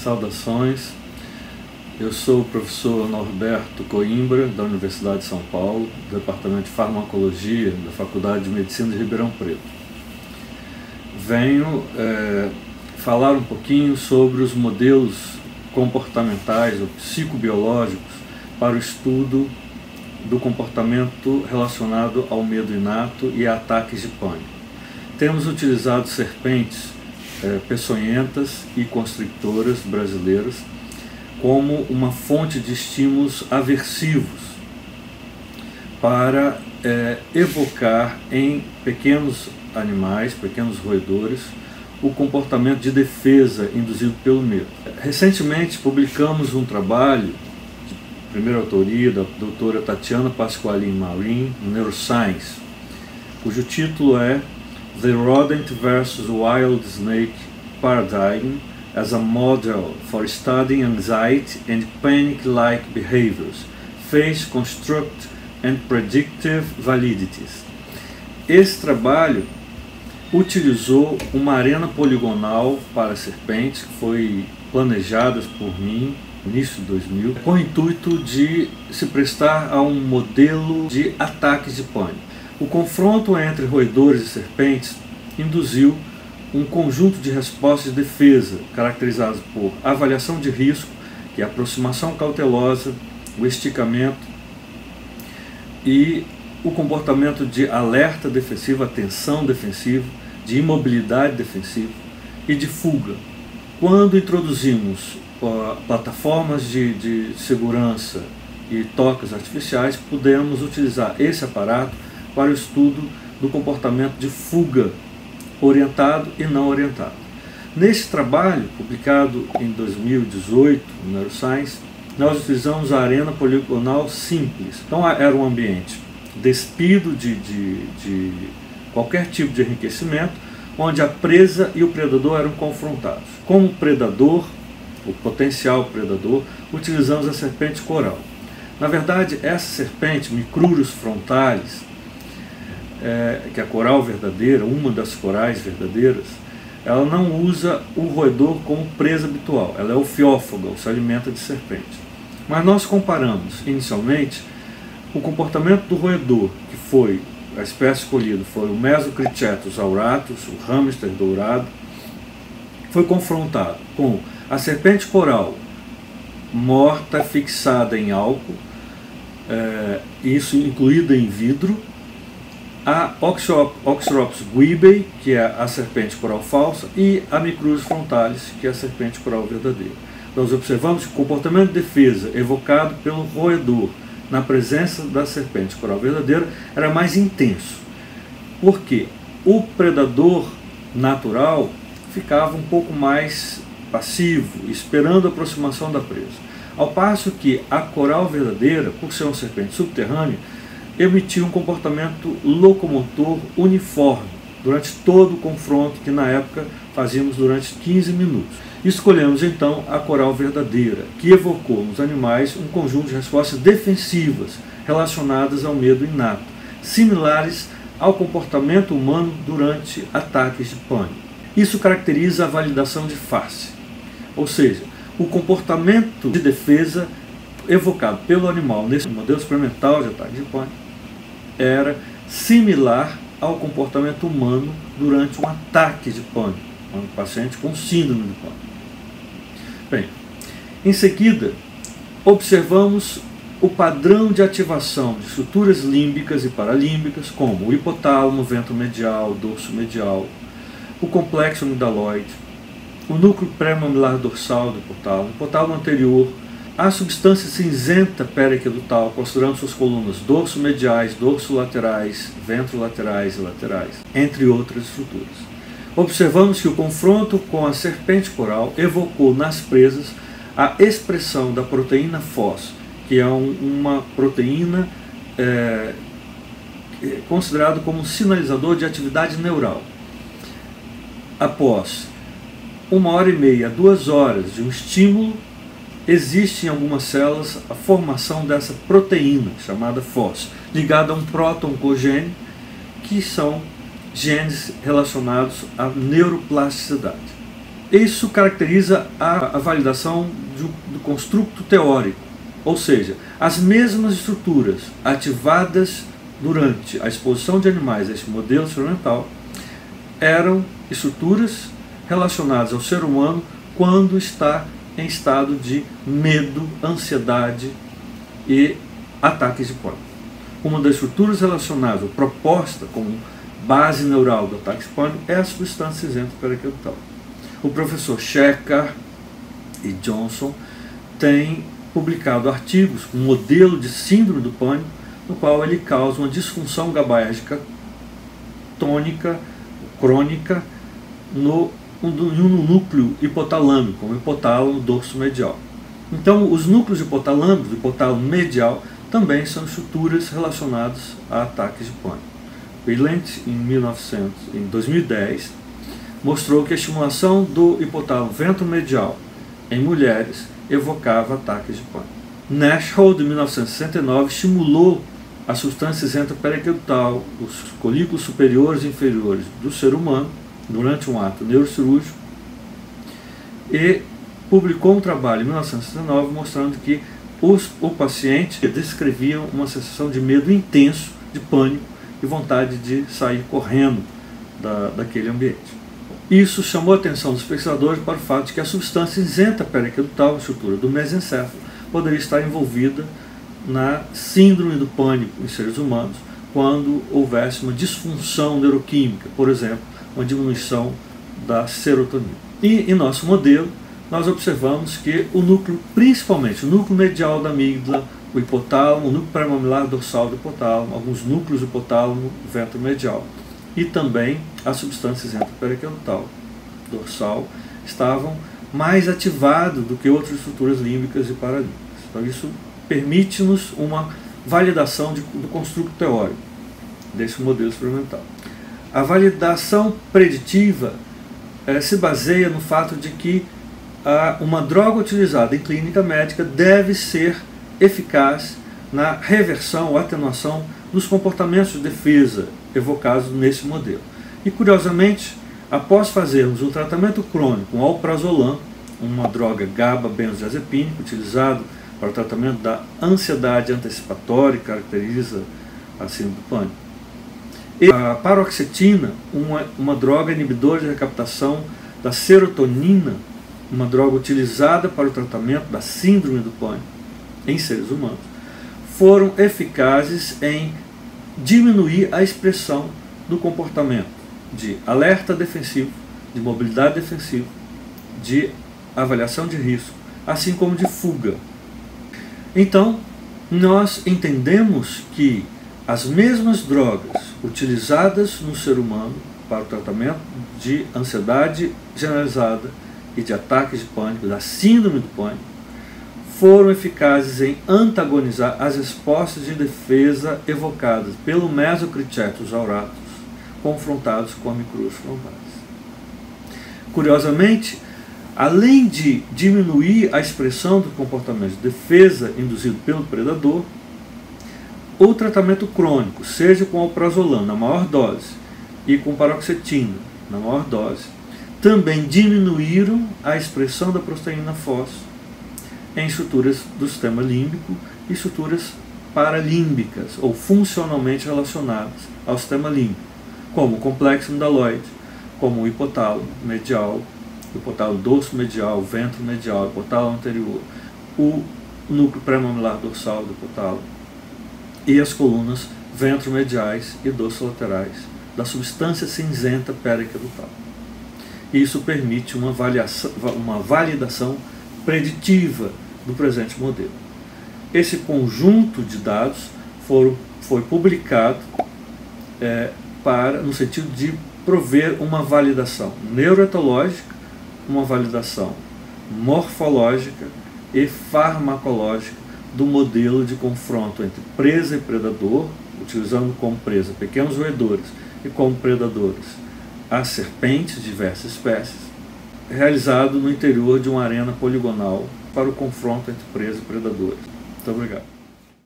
Saudações, eu sou o professor Norberto Coimbra, da Universidade de São Paulo, do Departamento de Farmacologia da Faculdade de Medicina de Ribeirão Preto. Venho falar um pouquinho sobre os modelos comportamentais ou psicobiológicos para o estudo do comportamento relacionado ao medo inato e a ataques de pânico. Temos utilizado serpentes peçonhentas e constrictoras brasileiras como uma fonte de estímulos aversivos para evocar em pequenos animais, pequenos roedores, o comportamento de defesa induzido pelo medo. Recentemente publicamos um trabalho de primeira autoria da doutora Tatiana Pasqualin Marin, no Neuroscience, cujo título é The Rodent vs. Wild Snake Paradigm as a Model for Studying Anxiety and Panic-like Behaviors, Face Construct and Predictive Validities. Esse trabalho utilizou uma arena poligonal para serpentes que foi planejada por mim no início de 2000, com o intuito de se prestar a um modelo de ataques de pânico. O confronto entre roedores e serpentes induziu um conjunto de respostas de defesa, caracterizadas por avaliação de risco, que é a aproximação cautelosa, o esticamento e o comportamento de alerta defensivo, atenção defensiva, de imobilidade defensiva e de fuga. Quando introduzimos plataformas de segurança e tocas artificiais, pudemos utilizar esse aparato para o estudo do comportamento de fuga orientado e não orientado. Neste trabalho, publicado em 2018 no Neuroscience, nós utilizamos a arena poligonal simples. Então era um ambiente despido de qualquer tipo de enriquecimento, onde a presa e o predador eram confrontados. Como predador, o potencial predador, utilizamos a serpente coral. Na verdade, essa serpente, Micrurus frontalis, que é a coral verdadeira, uma das corais verdadeiras, ela não usa o roedor como presa habitual, ela é ofiófaga, ou se alimenta de serpente. Mas nós comparamos, inicialmente, o comportamento do roedor, que foi, a espécie escolhida foi o Mesocricetus auratus, o hamster dourado, foi confrontado com a serpente coral morta, fixada em álcool, isso incluída em vidro, a Oxyropus guibei, que é a serpente coral falsa, e a Micrurus frontalis, que é a serpente coral verdadeira. Nós observamos que o comportamento de defesa evocado pelo roedor na presença da serpente coral verdadeira era mais intenso, porque o predador natural ficava um pouco mais passivo, esperando a aproximação da presa. Ao passo que a coral verdadeira, por ser uma serpente subterrânea, emitia um comportamento locomotor uniforme durante todo o confronto, que na época fazíamos durante 15 minutos. Escolhemos então a coral verdadeira, que evocou nos animais um conjunto de respostas defensivas relacionadas ao medo inato, similares ao comportamento humano durante ataques de pânico. Isso caracteriza a validação de face, ou seja, o comportamento de defesa evocado pelo animal nesse modelo experimental de ataque de pânico era similar ao comportamento humano durante um ataque de pânico, um paciente com síndrome de pânico. Bem, em seguida, observamos o padrão de ativação de estruturas límbicas e paralímbicas, como o hipotálamo, ventro medial, dorso medial, o complexo amigdaloide, o núcleo pré-mamilar dorsal do hipotálamo anterior, a substância cinzenta periaquedutal, considerando suas colunas dorso-mediais, dorso-laterais, ventro-laterais e laterais, entre outras estruturas. Observamos que o confronto com a serpente coral evocou nas presas a expressão da proteína FOS, que é uma proteína considerada como um sinalizador de atividade neural. Após 1h30 a 2 horas de um estímulo, existe em algumas células a formação dessa proteína, chamada FOS, ligada a um proto-oncogene, que são genes relacionados à neuroplasticidade. Isso caracteriza a validação do construto teórico, ou seja, as mesmas estruturas ativadas durante a exposição de animais a este modelo experimental eram estruturas relacionadas ao ser humano quando está em estado de medo, ansiedade e ataques de pânico. Uma das estruturas relacionadas ou proposta como base neural do ataque de pânico é a substância cinzenta periaquedutal. O professor Shekhar e Johnson têm publicado artigos com um modelo de síndrome do pânico, no qual ele causa uma disfunção GABAérgica tônica, crônica, no núcleo hipotalâmico, o hipotálamo dorso medial. Então, os núcleos hipotalâmicos, do hipotálamo medial, também são estruturas relacionadas a ataques de pânico. Wieland, em 2010, mostrou que a estimulação do hipotálamo ventromedial em mulheres evocava ataques de pânico. Nashhold, em 1969, estimulou a substância cinzenta periaquedutal, os colículos superiores e inferiores do ser humano, durante um ato neurocirúrgico, e publicou um trabalho em 1969 mostrando que o paciente descrevia uma sensação de medo intenso, de pânico e vontade de sair correndo daquele ambiente. Isso chamou a atenção dos pesquisadores para o fato de que a substância cinzenta periaquedutal, a estrutura do mesencéfalo, poderia estar envolvida na síndrome do pânico em seres humanos quando houvesse uma disfunção neuroquímica, por exemplo, uma diminuição da serotonina. E em nosso modelo, nós observamos que o núcleo, principalmente o núcleo medial da amígdala, o hipotálamo, o núcleo pré-mamelar dorsal do hipotálamo, alguns núcleos do hipotálamo ventromedial e também a substância cinzenta periaquedutal dorsal estavam mais ativados do que outras estruturas límbicas e paralímbicas. Então isso permite-nos uma validação do construto teórico desse modelo experimental. A validação preditiva se baseia no fato de que uma droga utilizada em clínica médica deve ser eficaz na reversão ou atenuação dos comportamentos de defesa evocados nesse modelo. E curiosamente, após fazermos um tratamento crônico com alprazolam, uma droga GABA-benzodiazepínica utilizado para o tratamento da ansiedade antecipatória, que caracteriza a síndrome do pânico, e a paroxetina, uma droga inibidora de recaptação da serotonina, uma droga utilizada para o tratamento da síndrome do pânico em seres humanos, foram eficazes em diminuir a expressão do comportamento de alerta defensivo, de mobilidade defensiva, de avaliação de risco, assim como de fuga. Então, nós entendemos que as mesmas drogas utilizadas no ser humano para o tratamento de ansiedade generalizada e de ataques de pânico, da síndrome do pânico, foram eficazes em antagonizar as respostas de defesa evocadas pelo mesocritetus auratus, confrontados com a micrúria frontalis. Curiosamente, além de diminuir a expressão do comportamento de defesa induzido pelo predador, o tratamento crônico, seja com alprazolam na maior dose e com paroxetina na maior dose, também diminuíram a expressão da proteína FOS em estruturas do sistema límbico e estruturas paralímbicas ou funcionalmente relacionadas ao sistema límbico, como o complexo amidaloide, como o hipotálamo medial, o hipotálamo dorso medial, ventro medial, o hipotálamo anterior, o núcleo pré-mamelar dorsal do hipotálamo e as colunas ventromediais e dorsolaterais da substância cinzenta periaquedutal. Isso permite uma validação preditiva do presente modelo. Esse conjunto de dados foi publicado no sentido de prover uma validação neuroetológica, uma validação morfológica e farmacológica do modelo de confronto entre presa e predador, utilizando como presa pequenos roedores e como predadores as serpentes de diversas espécies, realizado no interior de uma arena poligonal para o confronto entre presa e predadores. Muito obrigado.